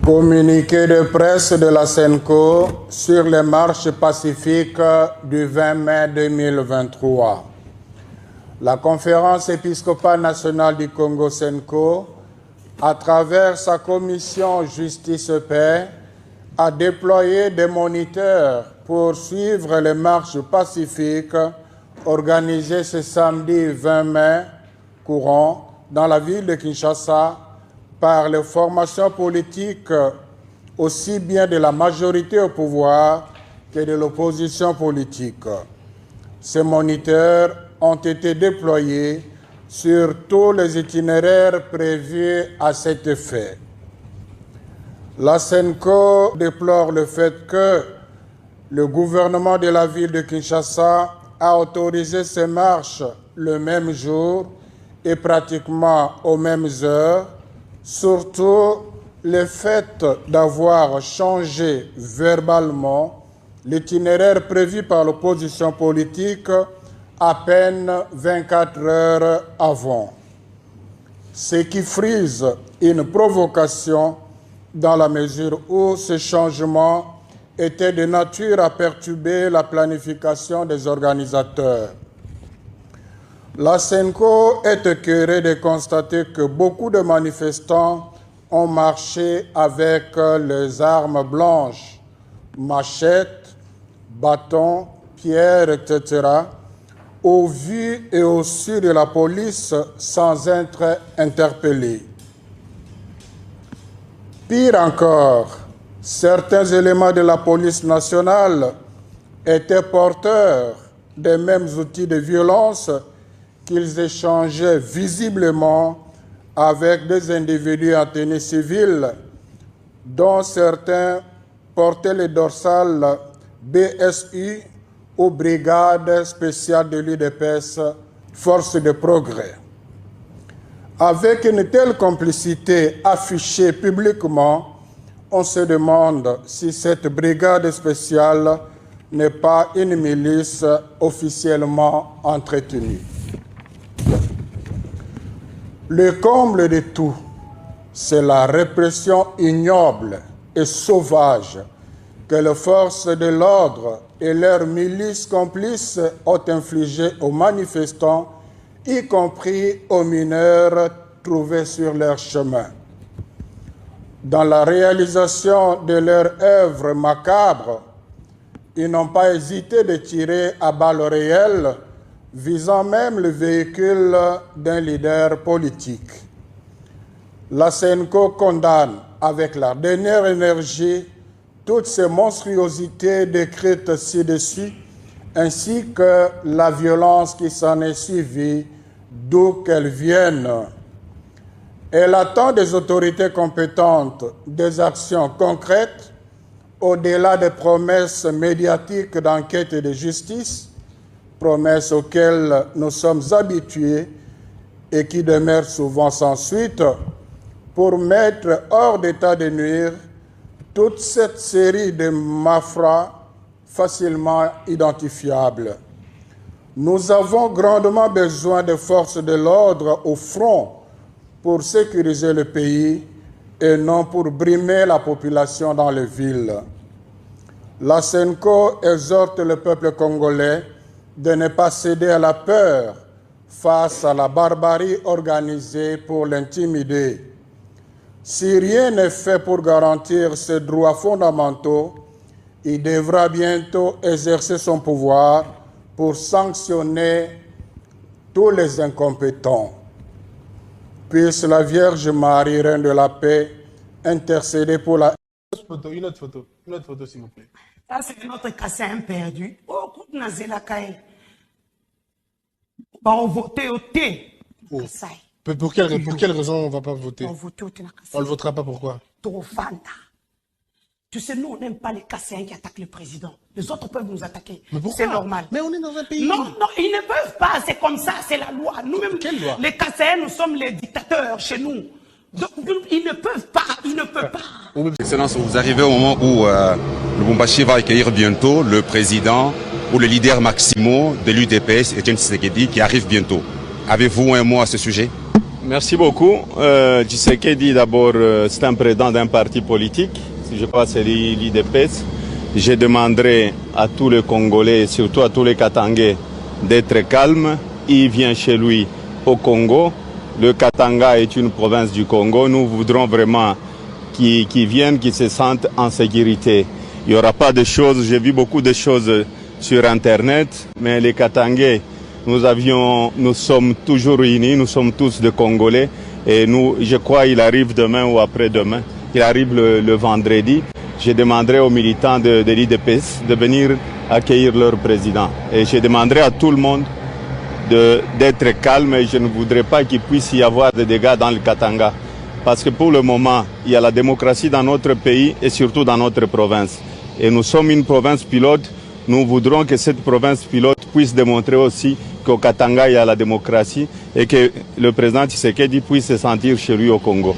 Communiqué de presse de la SENCO sur les marches pacifiques du 20 mai 2023. La Conférence épiscopale nationale du Congo SENCO, à travers sa commission Justice-Paix, a déployé des moniteurs pour suivre les marches pacifiques organisées ce samedi 20 mai courant dans la ville de Kinshasa par les formations politiques aussi bien de la majorité au pouvoir que de l'opposition politique. Ces moniteurs ont été déployés sur tous les itinéraires prévus à cet effet. La SENCO déplore le fait que le gouvernement de la ville de Kinshasa a autorisé ces marches le même jour et pratiquement aux mêmes heures, surtout le fait d'avoir changé verbalement l'itinéraire prévu par l'opposition politique à peine 24 heures avant. Ce qui frise une provocation dans la mesure où ce changement était de nature à perturber la planification des organisateurs. La SENCO est écœurée de constater que beaucoup de manifestants ont marché avec les armes blanches, machettes, bâtons, pierres, etc., au vu et au su de la police sans être interpellés. Pire encore, certains éléments de la police nationale étaient porteurs des mêmes outils de violence qu'ils échangeaient visiblement avec des individus en tenue civile, dont certains portaient les dorsales BSU ou Brigade spéciale de l'UDPS, Force de progrès. Avec une telle complicité affichée publiquement, on se demande si cette brigade spéciale n'est pas une milice officiellement entretenue. Le comble de tout, c'est la répression ignoble et sauvage que les forces de l'ordre et leurs milices complices ont infligées aux manifestants, y compris aux mineurs trouvés sur leur chemin. Dans la réalisation de leur œuvre macabre, ils n'ont pas hésité de tirer à balles réelles, visant même le véhicule d'un leader politique. La SENCO condamne avec la dernière énergie toutes ces monstruosités décrites ci-dessus, ainsi que la violence qui s'en est suivie, d'où qu'elle vienne. Elle attend des autorités compétentes des actions concrètes, au-delà des promesses médiatiques d'enquête et de justice, promesses auxquelles nous sommes habitués et qui demeurent souvent sans suite, pour mettre hors d'état de nuire toute cette série de malfrats facilement identifiables. Nous avons grandement besoin de forces de l'ordre au front pour sécuriser le pays et non pour brimer la population dans les villes. La SENCO exhorte le peuple congolais de ne pas céder à la peur face à la barbarie organisée pour l'intimider. Si rien n'est fait pour garantir ses droits fondamentaux, il devra bientôt exercer son pouvoir pour sanctionner tous les incompétents. Puisse la Vierge Marie, Reine de la Paix, intercéder pour la... Une autre photo, s'il vous plaît. Ça, c'est notre cassin perdu. Oh, coup de nazela kaye. On voter au thé. Pour quelle raison on ne va pas voter? On voter au thé. On ne le votera pas, pourquoi? Trop fanda. Tu sais, nous, on n'aime pas les Cassins qui attaquent le président. Les autres peuvent nous attaquer. C'est normal. Mais on est dans un pays... Non, ils ne peuvent pas. C'est comme ça, c'est la loi. Nous-mêmes, quelle loi? Les Cassins, nous sommes les dictateurs chez nous. Donc, ils ne peuvent pas. Excellence, vous arrivez au moment où Lubumbashi va accueillir bientôt le président ou le leader maximaux de l'UDPS, Etienne Tshisekedi, qui arrive bientôt. Avez-vous un mot à ce sujet? Merci beaucoup. Tshisekedi, d'abord, c'est un président d'un parti politique. Je crois que c'est l'IDPS. Je demanderai à tous les Congolais, et surtout à tous les Katangais, d'être calmes. Il vient chez lui au Congo. Le Katanga est une province du Congo. Nous voudrons vraiment qu'ils viennent, qu'ils se sentent en sécurité. Il n'y aura pas de choses, j'ai vu beaucoup de choses sur Internet, mais les Katangais, nous sommes toujours unis, nous sommes tous des Congolais. Et je crois qu'il arrive demain ou après-demain. Il arrive le vendredi. Je demanderai aux militants de l'IDPS de venir accueillir leur président. Et je demanderai à tout le monde d'être calme et je ne voudrais pas qu'il puisse y avoir des dégâts dans le Katanga. Parce que pour le moment, il y a la démocratie dans notre pays et surtout dans notre province. Et nous sommes une province pilote. Nous voudrons que cette province pilote puisse démontrer aussi qu'au Katanga, il y a la démocratie et que le président Tshisekedi puisse se sentir chez lui au Congo.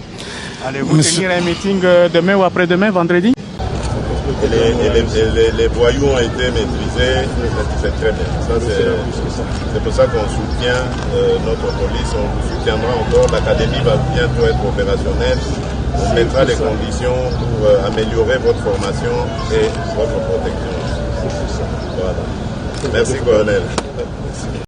Allez-vous tenir un meeting demain ou après-demain, vendredi? Les voyous ont été maîtrisés, c'est très bien. C'est pour ça qu'on soutient notre police, on vous soutiendra encore. L'académie va bientôt être opérationnelle. On mettra les conditions pour améliorer votre formation et votre protection. Voilà. Merci, colonel.